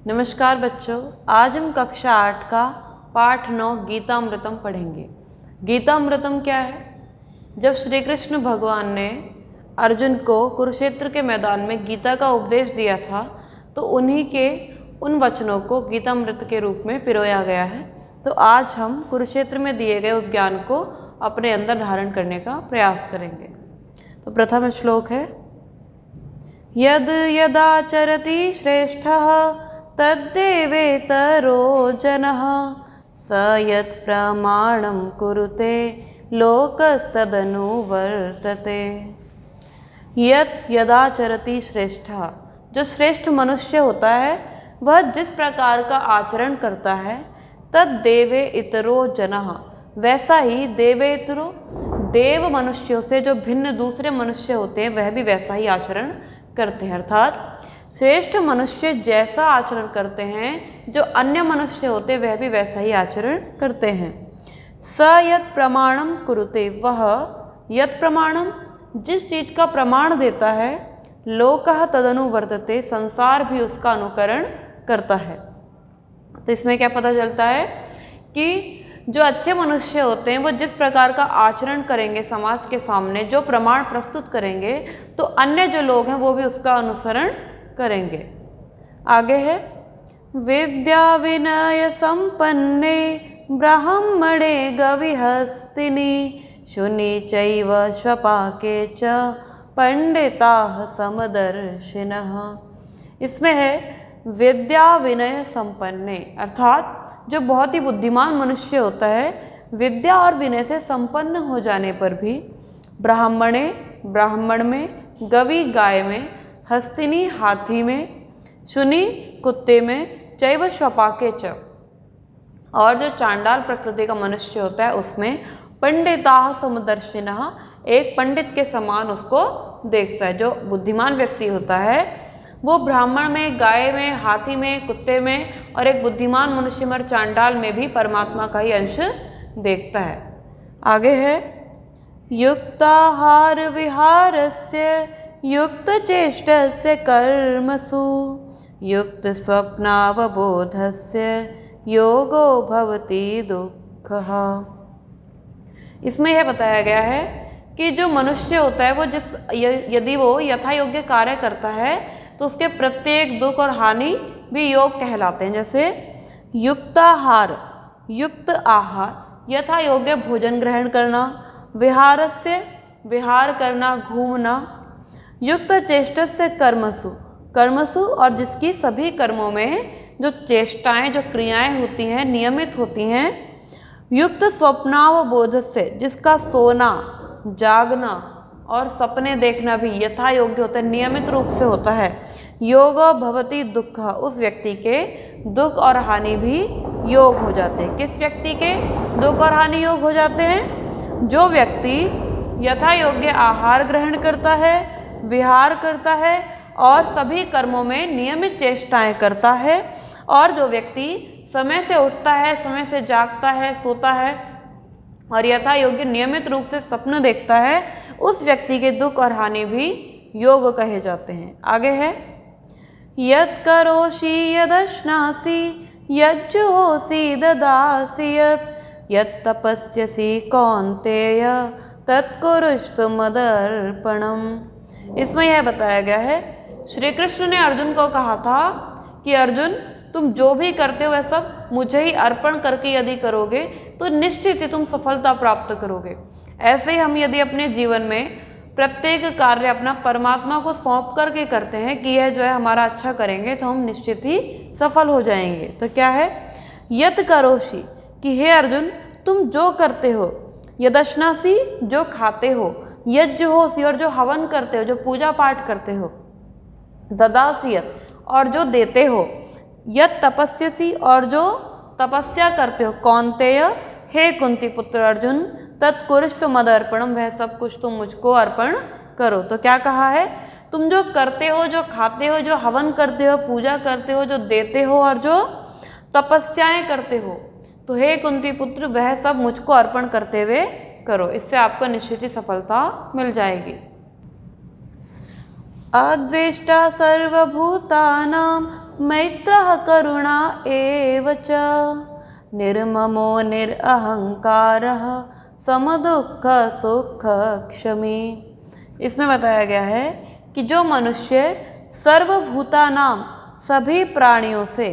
नमस्कार बच्चों, आज हम कक्षा 8 का पाठ 9 गीतामृतम पढ़ेंगे। गीतामृतम क्या है? जब श्री कृष्ण भगवान ने अर्जुन को कुरुक्षेत्र के मैदान में गीता का उपदेश दिया था तो उन्हीं के उन वचनों को गीतामृत के रूप में पिरोया गया है। तो आज हम कुरुक्षेत्र में दिए गए उस ज्ञान को अपने अंदर धारण करने का प्रयास करेंगे। तो प्रथम श्लोक है, यद यदाचरति श्रेष्ठः तद्देवेतरो जनः स यत् प्रमाणं कुरुते लोकस्तदनुवर्तते। यत् यदाचरति श्रेष्ठः, जो श्रेष्ठ मनुष्य होता है वह जिस प्रकार का आचरण करता है, तद्देवे इतरो जनः, वैसा ही देवेतरो, देव मनुष्यों से जो भिन्न दूसरे मनुष्य होते हैं वह भी वैसा ही आचरण करते हैं। अर्थात श्रेष्ठ मनुष्य जैसा आचरण करते हैं, जो अन्य मनुष्य होते हैं वह भी वैसा ही आचरण करते हैं। स यत् प्रमाणम कुरुते, वह यत् प्रमाणम, जिस चीज़ का प्रमाण देता है, लोकः तदनुवर्तते, संसार भी उसका अनुकरण करता है। तो इसमें क्या पता चलता है कि जो अच्छे मनुष्य होते हैं वो जिस प्रकार का आचरण करेंगे समाज के सामने, जो प्रमाण प्रस्तुत करेंगे, तो अन्य जो लोग हैं वो भी उसका अनुसरण करेंगे। आगे है, विद्या विनय संपन्ने ब्राह्मणे गविहस्तिनि शुनि चैव स्वपाके च पंडिताः समदर्शिनः। इसमें है विद्या विनय संपन्ने, अर्थात जो बहुत ही बुद्धिमान मनुष्य होता है, विद्या और विनय से संपन्न हो जाने पर भी ब्राह्मणे, ब्राह्मण में, गवि गाय में, हस्तिनी हाथी में, शुनि कुत्ते में, चैव स्वपाके च, और जो चांडाल प्रकृति का मनुष्य होता है उसमें पंडिताः समदर्शिनः, एक पंडित के समान उसको देखता है। जो बुद्धिमान व्यक्ति होता है वो ब्राह्मण में, गाय में, हाथी में, कुत्ते में और एक बुद्धिमान मनुष्य में, चांडाल में भी परमात्मा का ही अंश देखता है। आगे है, युक्ताहार विहारस्य युक्त चेष्टस्य कर्मसु युक्त स्वप्नावबोधस्य योगो भवति दुःखः। इसमें यह बताया गया है कि जो मनुष्य होता है वो यदि वो यथा योग्य कार्य करता है तो उसके प्रत्येक दुख और हानि भी योग कहलाते हैं। जैसे युक्ताहार, युक्त आहार, यथा योग्य भोजन ग्रहण करना, विहारस्य, विहार करना, घूमना, युक्त चेष्टस्य कर्मसु, कर्मसु, और जिसकी सभी कर्मों में जो चेष्टाएं, जो क्रियाएं होती हैं नियमित होती हैं, युक्त स्वप्नावबोधस्य, जिसका सोना, जागना और सपने देखना भी यथा योग्य होता है, नियमित रूप से होता है। योगो भवति दुःख, उस व्यक्ति के दुख और हानि भी योग हो जाते हैं। किस व्यक्ति के दुख और हानि योग हो जाते हैं? जो व्यक्ति यथा योग्य आहार ग्रहण करता है, विहार करता है और सभी कर्मों में नियमित चेष्टाएं करता है, और जो व्यक्ति समय से उठता है, समय से जागता है, सोता है और यथा योग्य नियमित रूप से सपने देखता है, उस व्यक्ति के दुख और हानि भी योग कहे जाते हैं। आगे है, यत् करोषि यदश्नासि यज्जुहोषि ददासि यत् तपस्यसि कौन्तेय तत्कुरुष्व मदर्पणम्। इसमें यह बताया गया है, श्री कृष्ण ने अर्जुन को कहा था कि अर्जुन, तुम जो भी करते हो वह सब मुझे ही अर्पण करके यदि करोगे तो निश्चित ही तुम सफलता प्राप्त करोगे। ऐसे ही हम यदि अपने जीवन में प्रत्येक कार्य अपना परमात्मा को सौंप करके करते हैं कि यह जो है हमारा अच्छा करेंगे तो हम निश्चित ही सफल हो जाएंगे। तो क्या है, यत् करोषि, कि हे अर्जुन तुम जो करते हो, यदश्नासि, जो खाते हो, यज्जुहोषि, और जो हवन करते हो, जो पूजा पाठ करते हो, ददासि, और जो देते हो, यत् तपस्यसि, और जो तपस्या करते हो, कौन्तेय, हे कुंती पुत्र अर्जुन, तत्कुरुष्व मदर्पणम, वह सब कुछ तुम मुझको अर्पण करो। तो क्या कहा है, तुम जो करते हो, जो खाते हो, जो हवन करते हो, पूजा करते हो, जो देते हो और जो तपस्याएं करते हो, तो हे कुंती पुत्र वह सब मुझको अर्पण करते हुए करो, इससे आपको निश्चित ही सफलता मिल जाएगी। अद्वेष्टा सर्वभूतानां मैत्रः करुणा एव च निर्ममो निरहंकारः समदुःख सुख क्षमी। इसमें बताया गया है कि जो मनुष्य सर्वभूतानाम सभी प्राणियों से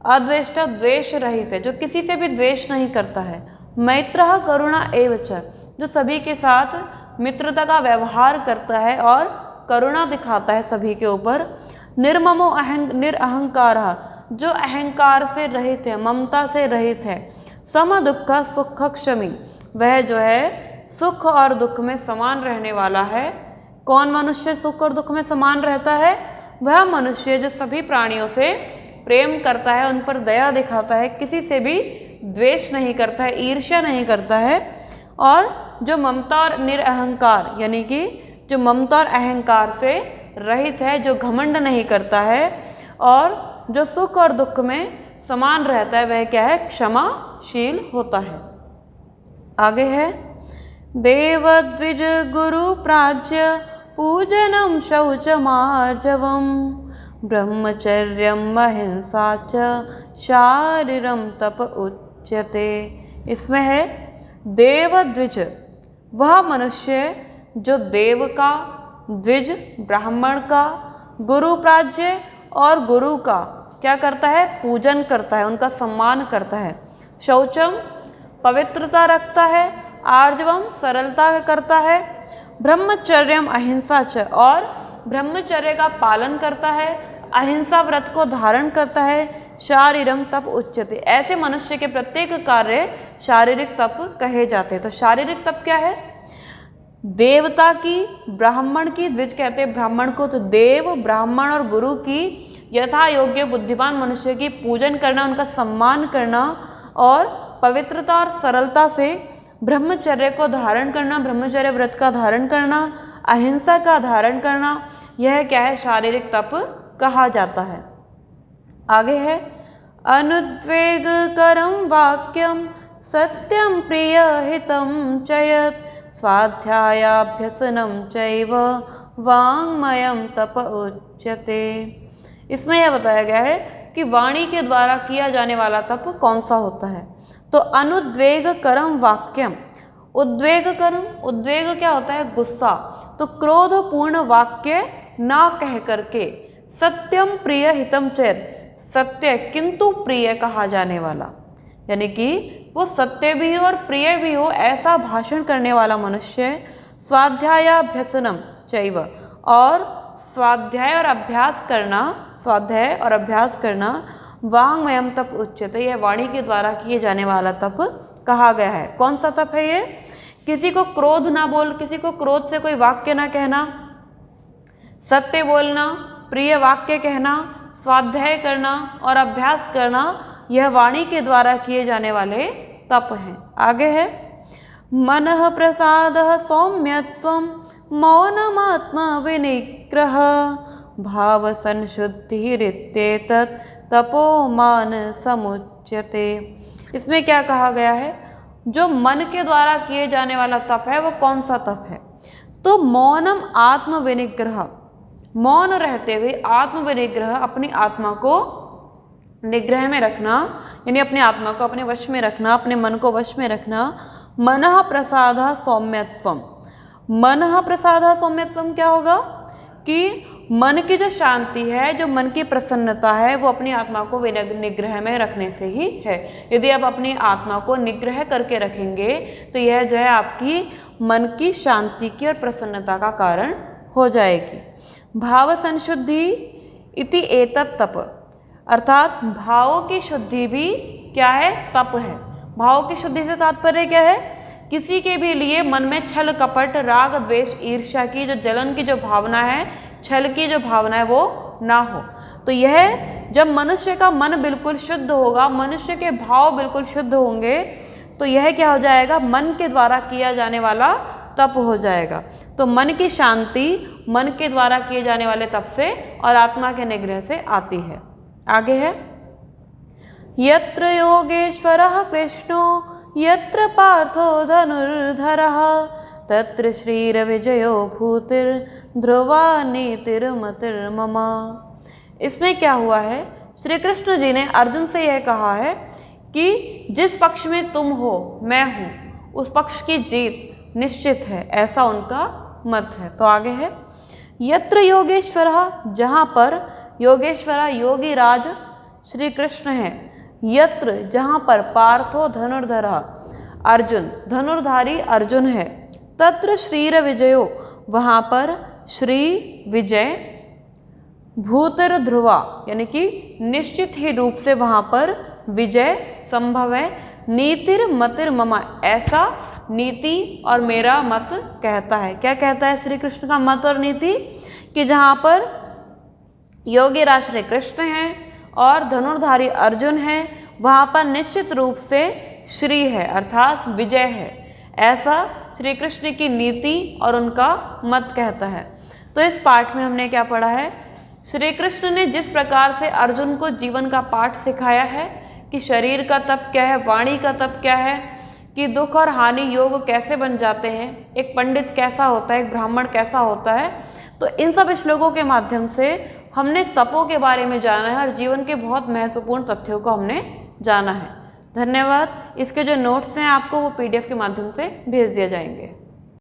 अद्वेष्टा द्वेष रहित है, जो किसी से भी द्वेष नहीं करता है, मैत्रः करुणा एव च जो सभी के साथ मित्रता का व्यवहार करता है और करुणा दिखाता है सभी के ऊपर, निर्ममो निरअहंकारः जो अहंकार से रहित है, ममता से रहित है, सम दुःख सुख क्षमी वह जो है सुख और दुख में समान रहने वाला है। कौन मनुष्य सुख और दुख में समान रहता है? वह मनुष्य जो सभी प्राणियों से प्रेम करता है, उन पर दया दिखाता है, किसी से भी द्वेष नहीं करता है, ईर्ष्या नहीं करता है, और जो ममता और निरअहंकार यानी कि जो ममता और अहंकार से रहित है, जो घमंड नहीं करता है और जो सुख और दुख में समान रहता है, वह क्या है? क्षमाशील होता है। आगे है देव द्विज गुरु प्राच्य पूजनम शौचमार्जवम ब्रह्मचर्यम अहिंसा च शारीरम तप उच्यते। इसमें है देव द्विज वह मनुष्य जो देव का, द्विज ब्राह्मण का, गुरु प्राज्य और गुरु का क्या करता है? पूजन करता है, उनका सम्मान करता है। शौचम पवित्रता रखता है, आर्जवम सरलता करता है, ब्रह्मचर्यम अहिंसा च और ब्रह्मचर्य का पालन करता है, अहिंसा व्रत को धारण करता है, शारीरम तप उच्यते। ऐसे मनुष्य के प्रत्येक कार्य शारीरिक तप कहे जाते हैं। तो शारीरिक तप क्या है? देवता की, ब्राह्मण की, द्विज कहते हैं ब्राह्मण को, तो देव ब्राह्मण और गुरु की यथा योग्य बुद्धिमान मनुष्य की पूजन करना, उनका सम्मान करना और पवित्रता और सरलता से ब्रह्मचर्य को धारण करना, ब्रह्मचर्य व्रत का धारण करना, अहिंसा का धारण करना, यह क्या है? शारीरिक तप कहा जाता है। आगे है अनुद्वेग करम वाक्यम सत्यम प्रिय हितम चयत स्वाध्यायाभ्यसनम चैव वाङ्मयम तप उच्यते। इसमें यह बताया गया है कि वाणी के द्वारा किया जाने वाला तप कौन सा होता है। तो अनुद्वेग करम वाक्यम, उद्वेग करम, उद्वेग क्या होता है? गुस्सा। तो क्रोधपूर्ण वाक्य ना कह करके, सत्यम प्रिय हितम चेत, सत्य किंतु प्रिय कहा जाने वाला, यानी कि वो सत्य भी हो और प्रिय भी हो ऐसा भाषण करने वाला मनुष्य, स्वाध्यायाभ्यसनम चैव और स्वाध्याय और अभ्यास करना, स्वाध्याय और अभ्यास करना, वाङ्मयम तप उच्यते, यह वाणी के द्वारा किए जाने वाला तप कहा गया है। कौन सा तप है ये? किसी को क्रोध ना बोल, किसी को क्रोध से कोई वाक्य ना कहना, सत्य बोलना, प्रिय वाक्य कहना, स्वाध्याय करना और अभ्यास करना, यह वाणी के द्वारा किए जाने वाले तप हैं। आगे है मनः प्रसादः सौम्यत्वं मौनमात्मा विनिग्रह भाव संशुद्धिरित्येतत् तपो मान समुच्यते। इसमें क्या कहा गया है? जो मन के द्वारा किए जाने वाला तप है वो कौन सा तप है? तो मौनम आत्म विनिग्रह, मौन रहते हुए आत्म विनिग्रह, अपनी आत्मा को निग्रह में रखना, यानी अपनी आत्मा को अपने वश में रखना, अपने मन को वश में रखना। मनः प्रसादः सौम्यत्वम, मनः प्रसादः सौम्यत्वम क्या होगा? कि मन की जो शांति है, जो मन की प्रसन्नता है, वो अपनी आत्मा को निग्रह में रखने से ही है। यदि आप अपनी आत्मा को निग्रह करके रखेंगे तो यह जो है आपकी मन की शांति की और प्रसन्नता का कारण हो जाएगी। भाव संशुद्धि इति एतत् तप, अर्थात भावों की शुद्धि भी क्या है? तप है। भावों की शुद्धि से तात्पर्य क्या है? किसी के भी लिए मन में छल कपट, राग द्वेष, ईर्ष्या की जो जलन की जो भावना है, छल की जो भावना है, वो ना हो। तो यह जब मनुष्य का मन बिल्कुल शुद्ध होगा, मनुष्य के भाव बिल्कुल शुद्ध होंगे, तो यह क्या हो जाएगा? मन के द्वारा किया जाने वाला तप हो जाएगा। तो मन की शांति मन के द्वारा किए जाने वाले तप से और आत्मा के निग्रह से आती है। आगे है यत्र योगेश्वरः कृष्णो यत्र पार्थो धनुर्धरः तत्र श्रीरविजयो भूतिर्ध्रुवा नीतिर्मतिर्मम। इसमें क्या हुआ है, श्री कृष्ण जी ने अर्जुन से यह कहा है कि जिस पक्ष में तुम हो मैं हूँ उस पक्ष की जीत निश्चित है, ऐसा उनका मत है। तो आगे है, यत्र योगेश्वरः, जहाँ पर योगेश्वरा योगी राज श्री कृष्ण है, यत्र जहाँ पर पार्थो धनुर्धरः, अर्जुन धनुर्धारी अर्जुन है, तत्र श्रीर विजयो, वहाँ पर श्री विजय, भूतर ध्रुवा यानी कि निश्चित ही रूप से वहाँ पर विजय संभव है, नीतिर मतिर ममा, ऐसा नीति और मेरा मत कहता है। क्या कहता है श्री कृष्ण का मत और नीति, कि जहाँ पर योगीराज श्री कृष्ण हैं और धनुर्धारी अर्जुन है, वहाँ पर निश्चित रूप से श्री है अर्थात विजय है, ऐसा श्री कृष्ण की नीति और उनका मत कहता है। तो इस पाठ में हमने क्या पढ़ा है, श्री कृष्ण ने जिस प्रकार से अर्जुन को जीवन का पाठ सिखाया है कि शरीर का तप क्या है, वाणी का तप क्या है, कि दुख और हानि योग कैसे बन जाते हैं, एक पंडित कैसा होता है, एक ब्राह्मण कैसा होता है, तो इन सब श्लोकों के माध्यम से हमने तपों के बारे में जाना है और जीवन के बहुत महत्वपूर्ण तथ्यों को हमने जाना है। धन्यवाद। इसके जो नोट्स हैं आपको वो PDF के माध्यम से भेज दिए जाएंगे।